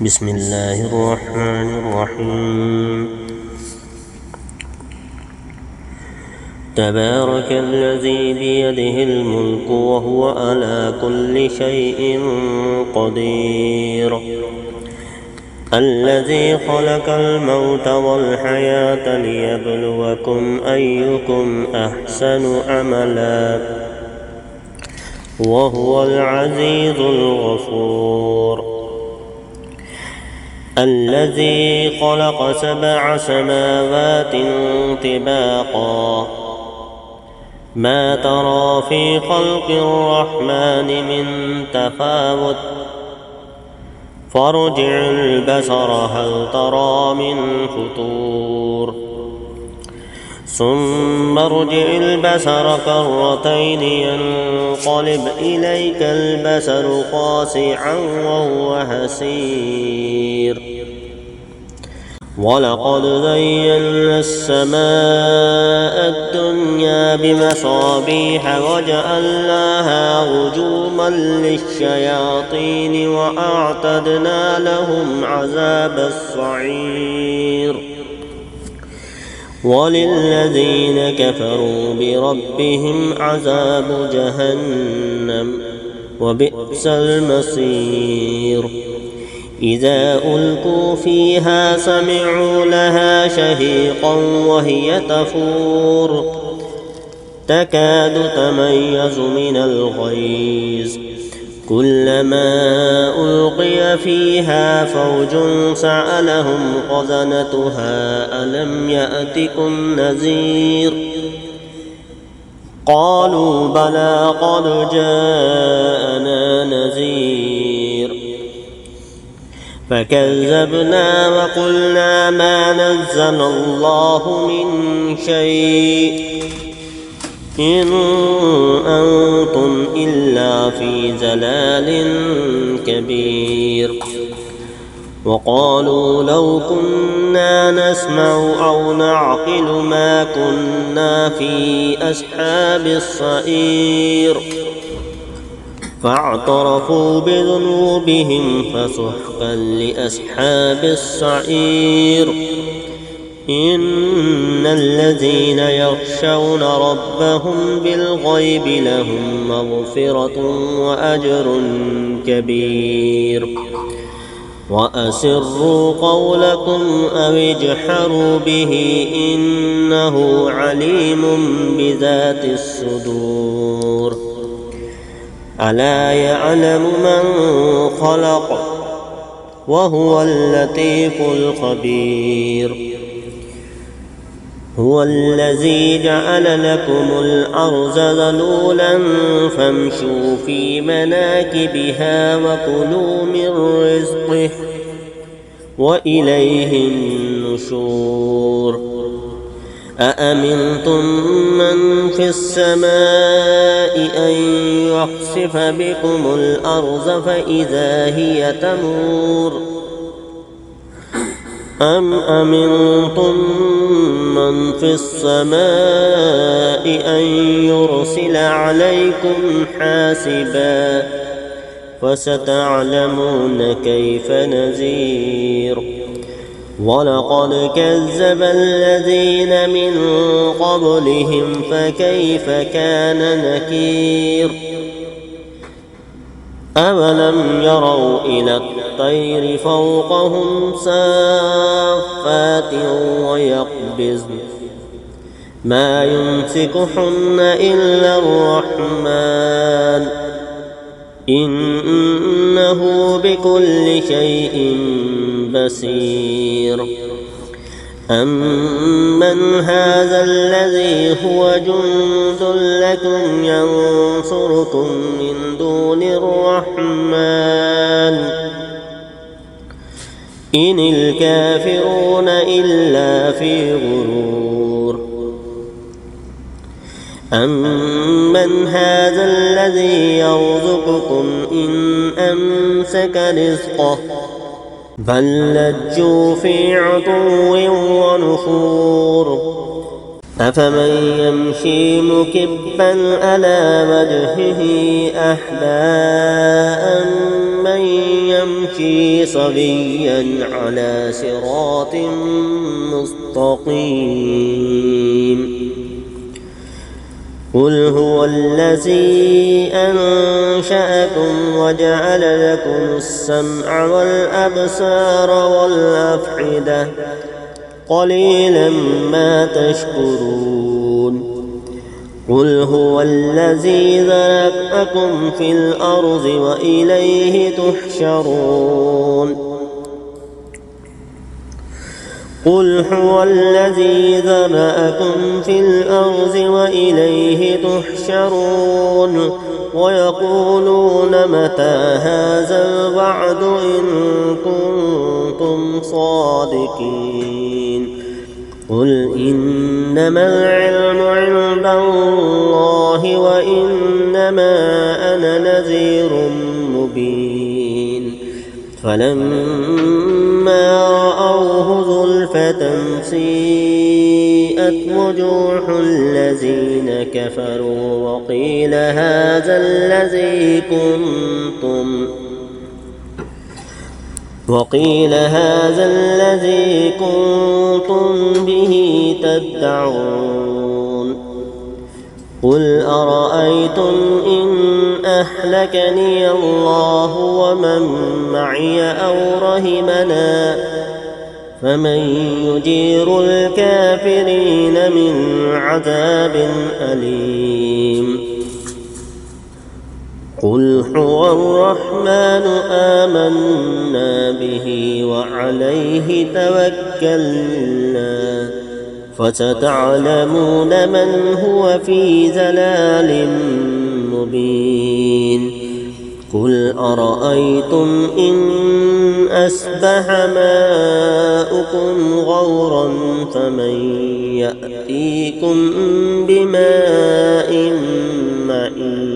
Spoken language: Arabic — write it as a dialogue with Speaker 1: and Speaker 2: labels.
Speaker 1: بسم الله الرحمن الرحيم. تبارك الذي بيده الملك وهو على كل شيء قدير. الذي خلق الموت والحياة ليبلوكم أيكم أحسن عملا وهو العزيز الغفور. الذي خلق 7 سماوات طباقا ما ترى في خلق الرحمن من تفاوت فارجع البصر هل ترى من فطور ثم ارجع البصر كرتين ينقلب إليك البصر خاسعا وهو حسير. ولقد زينا السماء الدنيا بمصابيح وجعلناها رجوما للشياطين وأعتدنا لهم عذاب السعير. وللذين كفروا بربهم عذاب جهنم وبئس المصير. إذا ألقوا فيها سمعوا لها شهيقا وهي تفور تكاد تميز من الغيظ كلما ألقي فيها فوج سألهم خزنتها ألم يأتكم نذير قالوا بلى قد جاءنا نذير فكذبنا وقلنا ما نزل الله من شيء إن أنتم إلا في ضلال كبير. وقالوا لو كنا نسمع أو نعقل ما كنا في أصحاب السعير فاعترفوا بذنوبهم فسحقا لأصحاب السعير. إن الذين يخشون ربهم بالغيب لهم مغفرة وأجر كبير. وأسروا قولكم أو اجهروا به إنه عليم بذات الصدور. ألا يعلم من خلق وهو اللطيف الخبير. هو الذي جعل لكم الأرض ذلولا فامشوا في مناكبها وكلوا من رزقه وإليه النشور. أأمنتم من في السماء أن يخسف بكم الأرض فإذا هي تمور أم أمنتم من في السماء أن يرسل عليكم حاسبا فستعلمون كيف نذير. ولقد كذب الذين من قبلهم فكيف كان نكير. أولم يروا إلى الطير فوقهم صافات ويقبضن ما يمسكهن إلا الرحمن إنه بكل شيء بصير. أمن هذا الذي هو جند لكم ينصركم من دون الرحمن إن الكافرون إلا في غرور. أمن هذا الذي يرزقكم إن أمسك رزقه بل لجوا في عتو ونفور. أفمن يمشي مكبا على وجهه أهدى أمن يمشي سويا على صراط مستقيم. قل هو الذي أنشأكم وجعل لكم السمع والأبصار والأفئدة قليلا ما تشكرون. قل هو الذي ذرأكم في الأرض وإليه تحشرون. قل هو الذي ذرأكم في الأرض وإليه تحشرون. ويقولون متى هذا الوعد إن كنتم صادقين. قل إنما العلم عند الله وإنما أنا نذير مبين. فلما رأوه زلفة سيئت وجوه الذين كفروا وقيل هذا الذي كنتم به تدعون. قل أرأيتم إن أهلكني الله ومن معي أو رحمنا فمن يجير الكافرين من عذاب أليم. قل هو الرحمن آمنا به وعليه توكلنا فستعلمون من هو في ضلال مبين. قل أرأيتم إن أصبح ماؤكم غورا فمن يأتيكم بماء معين.